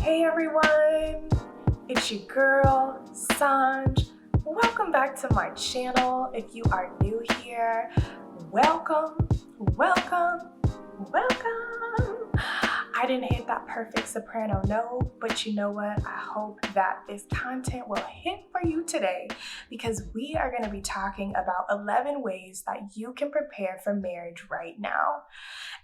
Hey everyone, it's your girl, Sanj. Welcome back to my channel. If you are new here, welcome. I didn't hit that perfect soprano note, but you know what? I hope that this content will hit for you today because we are going to be talking about 11 ways that you can prepare for marriage right now.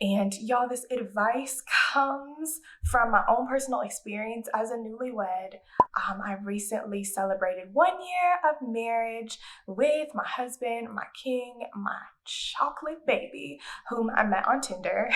And y'all, this advice comes from my own personal experience as a newlywed. I recently celebrated 1 year of marriage with my husband, my king, my chocolate baby, whom I met on Tinder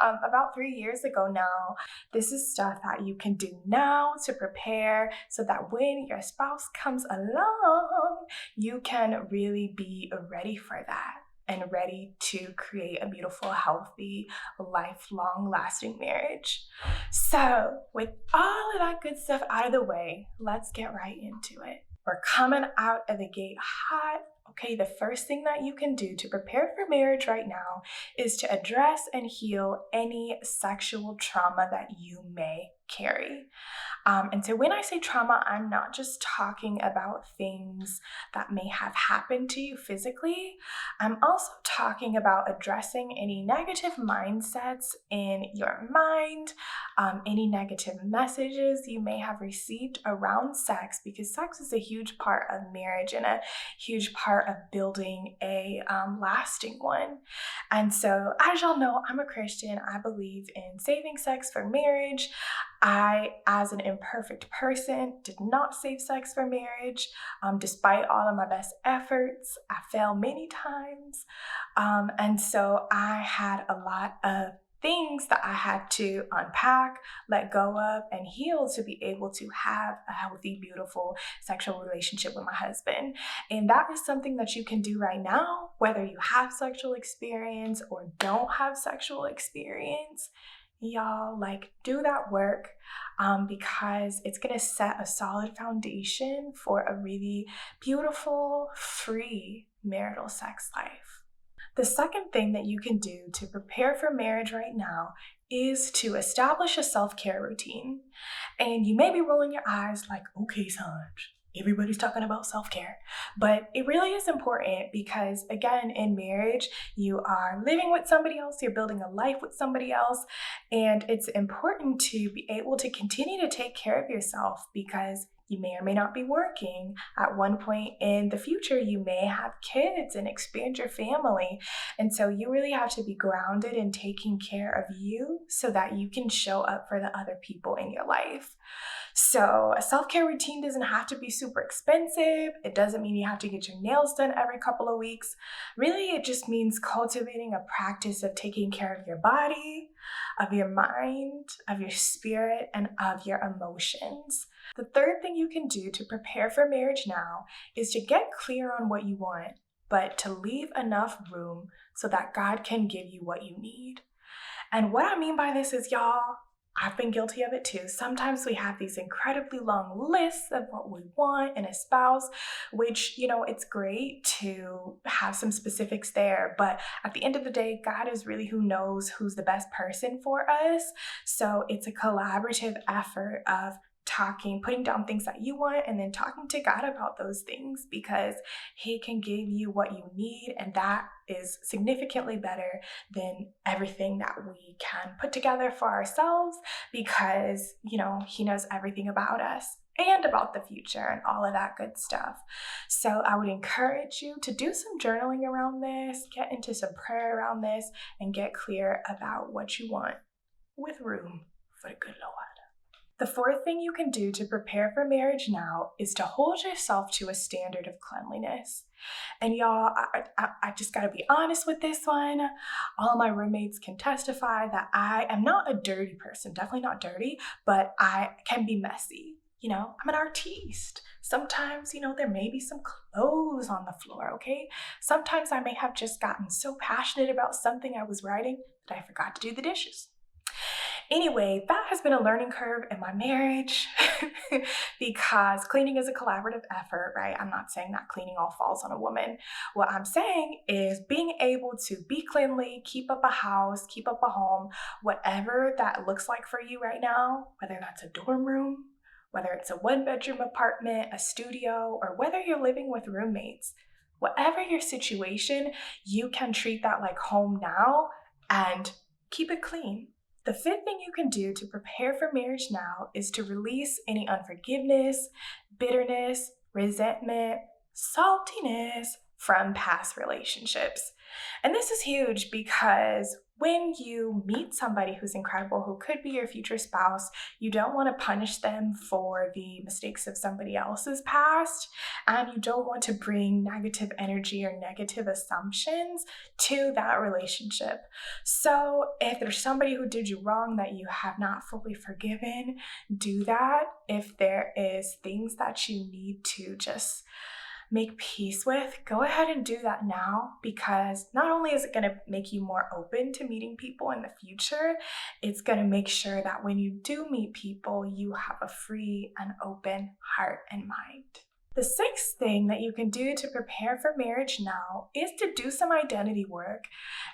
about 3 years ago now. This is stuff that you can do now to prepare so that when your spouse comes along, you can really be ready for that and ready to create a beautiful, healthy, lifelong, lasting marriage. So with all of that good stuff out of the way, let's get right into it. We're coming out of the gate hot. Okay, the first thing that you can do to prepare for marriage right now is to address and heal any sexual trauma that you may carry. And so when I say trauma, I'm not just talking about things that may have happened to you physically. I'm also talking about addressing any negative mindsets in your mind, any negative messages you may have received around sex, because sex is a huge part of marriage and a huge part of building a lasting one. And so, as y'all know, I'm a Christian. I believe in saving sex for marriage. I, as an imperfect person, did not save sex for marriage. Despite all of my best efforts, I failed many times. And so I had a lot of things that I had to unpack, let go of, and heal to be able to have a healthy, beautiful sexual relationship with my husband. And that is something that you can do right now, whether you have sexual experience or don't have sexual experience. Y'all, do that work because it's going to set a solid foundation for a really beautiful, free marital sex life. The second thing that you can do to prepare for marriage right now is to establish a self-care routine. And you may be rolling your eyes like, okay, Sanj, everybody's talking about self-care, but it really is important because, again, in marriage, you are living with somebody else, you're building a life with somebody else, and it's important to be able to continue to take care of yourself because you may or may not be working. At one point in the future, you may have kids and expand your family. And so you really have to be grounded in taking care of you so that you can show up for the other people in your life. So a self-care routine doesn't have to be super expensive. It doesn't mean you have to get your nails done every couple of weeks. Really, it just means cultivating a practice of taking care of your body, of your mind, of your spirit, and of your emotions. The third thing you can do to prepare for marriage now is to get clear on what you want, but to leave enough room so that God can give you what you need. And what I mean by this is, y'all, I've been guilty of it too. Sometimes we have these incredibly long lists of what we want in a spouse, which, it's great to have some specifics there. But at the end of the day, God is really who knows who's the best person for us. So it's a collaborative effort of putting down things that you want and then talking to God about those things because He can give you what you need, and that is significantly better than everything that we can put together for ourselves because, He knows everything about us and about the future and all of that good stuff. So I would encourage you to do some journaling around this, get into some prayer around this, and get clear about what you want with room for the good Lord. The fourth thing you can do to prepare for marriage now is to hold yourself to a standard of cleanliness. And y'all, I just gotta be honest with this one. All of my roommates can testify that I am not a dirty person, definitely not dirty, but I can be messy. I'm an artiste. Sometimes, there may be some clothes on the floor, okay? Sometimes I may have just gotten so passionate about something I was writing that I forgot to do the dishes. Anyway, that has been a learning curve in my marriage because cleaning is a collaborative effort, right? I'm not saying that cleaning all falls on a woman. What I'm saying is being able to be cleanly, keep up a house, keep up a home, whatever that looks like for you right now, whether that's a dorm room, whether it's a one-bedroom apartment, a studio, or whether you're living with roommates. Whatever your situation, you can treat that like home now and keep it clean. The fifth thing you can do to prepare for marriage now is to release any unforgiveness, bitterness, resentment, saltiness from past relationships. And this is huge because when you meet somebody who's incredible, who could be your future spouse, you don't want to punish them for the mistakes of somebody else's past, and you don't want to bring negative energy or negative assumptions to that relationship. So if there's somebody who did you wrong that you have not fully forgiven, do that. If there is things that you need to just make peace with, go ahead and do that now, because not only is it going to make you more open to meeting people in the future, it's going to make sure that when you do meet people, you have a free and open heart and mind. The sixth thing that you can do to prepare for marriage now is to do some identity work.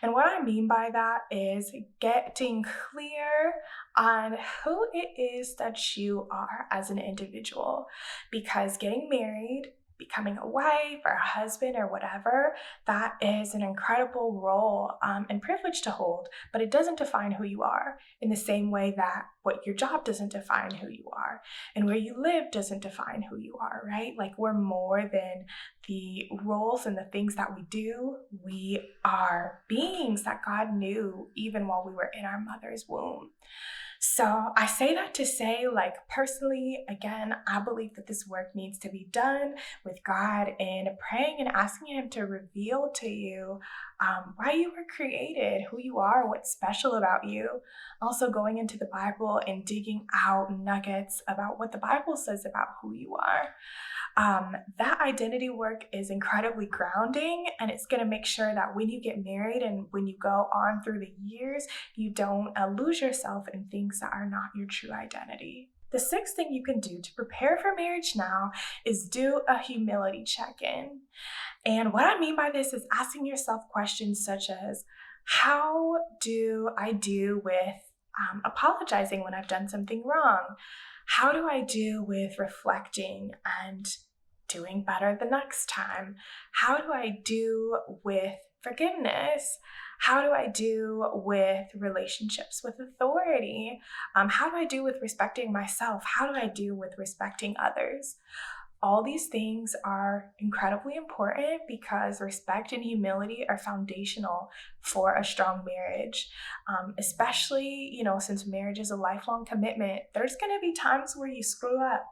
And what I mean by that is getting clear on who it is that you are as an individual, because getting married, becoming a wife or a husband or whatever, that is an incredible role and privilege to hold, but it doesn't define who you are in the same way that what your job doesn't define who you are and where you live doesn't define who you are, right? Like, we're more than the roles and the things that we do. We are beings that God knew even while we were in our mother's womb. So I say that to say, like, personally, again, I believe that this work needs to be done with God and praying and asking Him to reveal to you why you were created, who you are, what's special about you. Also going into the Bible and digging out nuggets about what the Bible says about who you are. That identity work is incredibly grounding, and it's going to make sure that when you get married and when you go on through the years, you don't lose yourself in things that are not your true identity. The sixth thing you can do to prepare for marriage now is do a humility check-in. And what I mean by this is asking yourself questions such as, how do I do with apologizing when I've done something wrong? How do I do with reflecting and doing better the next time? How do I do with forgiveness? How do I do with relationships with authority? How do I do with respecting myself? How do I do with respecting others? All these things are incredibly important because respect and humility are foundational for a strong marriage. Especially, since marriage is a lifelong commitment, there's going to be times where you screw up,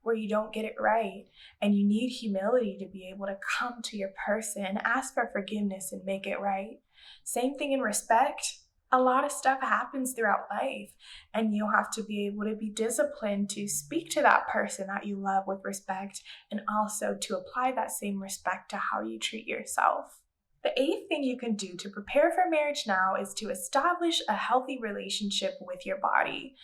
where you don't get it right, and you need humility to be able to come to your person, ask for forgiveness, and make it right. Same thing in respect. A lot of stuff happens throughout life, and you'll have to be able to be disciplined to speak to that person that you love with respect, and also to apply that same respect to how you treat yourself. The eighth thing you can do to prepare for marriage now is to establish a healthy relationship with your body.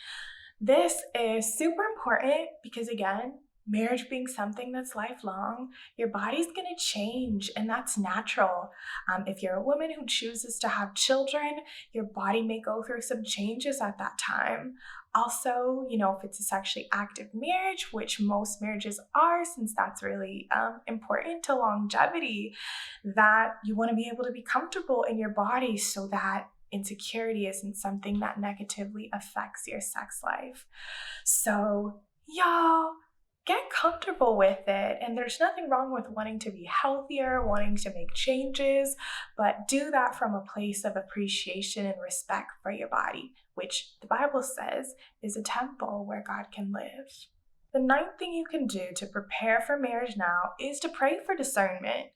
This is super important because, again, marriage being something that's lifelong, your body's going to change, and that's natural. If you're a woman who chooses to have children, your body may go through some changes at that time. Also, if it's a sexually active marriage, which most marriages are, since that's really important to longevity, that you want to be able to be comfortable in your body so that insecurity isn't something that negatively affects your sex life. So, y'all, get comfortable with it. And there's nothing wrong with wanting to be healthier, wanting to make changes, but do that from a place of appreciation and respect for your body, which the Bible says is a temple where God can live. The ninth thing you can do to prepare for marriage now is to pray for discernment.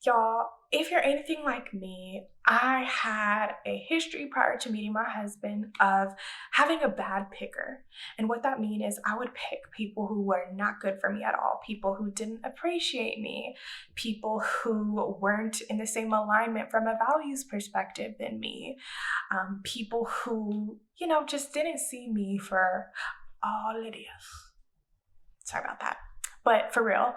Y'all, if you're anything like me, I had a history prior to meeting my husband of having a bad picker. And what that means is I would pick people who were not good for me at all, people who didn't appreciate me, people who weren't in the same alignment from a values perspective than me, people who, just didn't see me for all it is. Sorry about that. But for real.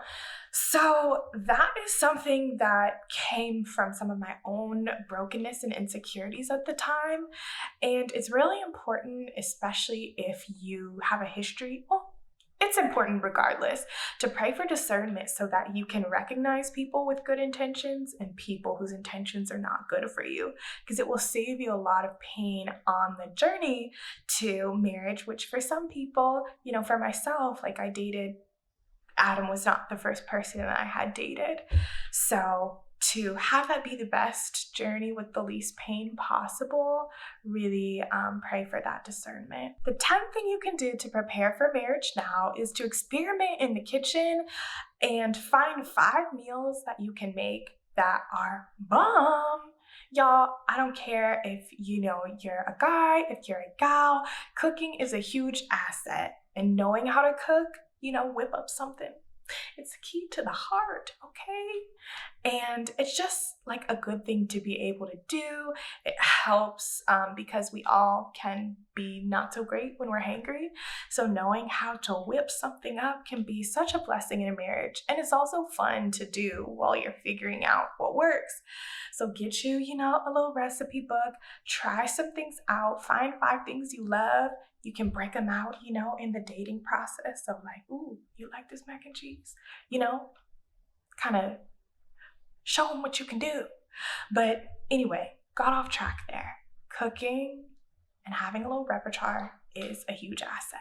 So that is something that came from some of my own brokenness and insecurities at the time. And it's really important, especially if you have a history. Well, it's important regardless to pray for discernment so that you can recognize people with good intentions and people whose intentions are not good for you, because it will save you a lot of pain on the journey to marriage, which for some people, for myself, like I dated Adam was not the first person that I had dated. So to have that be the best journey with the least pain possible, really pray for that discernment. The 10th thing you can do to prepare for marriage now is to experiment in the kitchen and find 5 meals that you can make that are bomb. Y'all, I don't care if you're a guy, if you're a gal, cooking is a huge asset. And knowing how to cook, whip up something. It's the key to the heart, okay? And it's just like a good thing to be able to do. It helps because we all can be not so great when we're hangry. So knowing how to whip something up can be such a blessing in a marriage. And it's also fun to do while you're figuring out what works. So get you, a little recipe book, try some things out, find 5 things you love. You can break them out, in the dating process of like, ooh, you like this mac and cheese? Kind of show them what you can do. But anyway, got off track there. Cooking and having a little repertoire is a huge asset.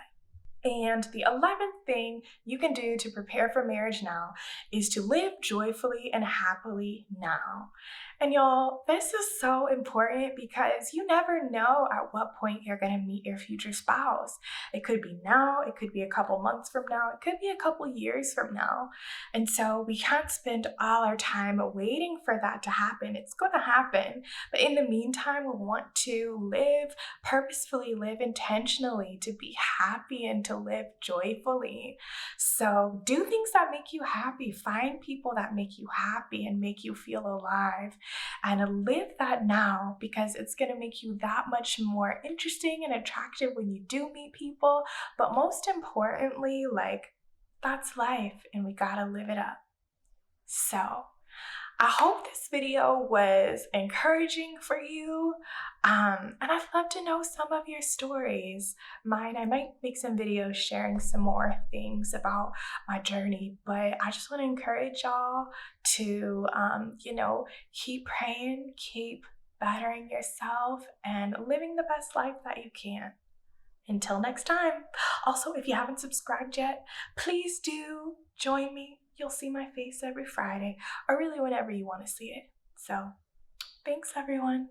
And the 11th thing you can do to prepare for marriage now is to live joyfully and happily now. And y'all, this is so important because you never know at what point you're going to meet your future spouse. It could be now, it could be a couple months from now, it could be a couple years from now. And so we can't spend all our time waiting for that to happen. It's going to happen. But in the meantime, we want to live purposefully, live intentionally, to be happy and to live joyfully. So do things that make you happy. Find people that make you happy and make you feel alive. And live that now, because it's going to make you that much more interesting and attractive when you do meet people. But most importantly, that's life and we got to live it up. So I hope this video was encouraging for you. And I'd love to know some of your stories. Mine, I might make some videos sharing some more things about my journey, but I just want to encourage y'all to, keep praying, keep bettering yourself, and living the best life that you can. Until next time. Also, if you haven't subscribed yet, please do join me. You'll see my face every Friday, or really whenever you want to see it. So, thanks everyone.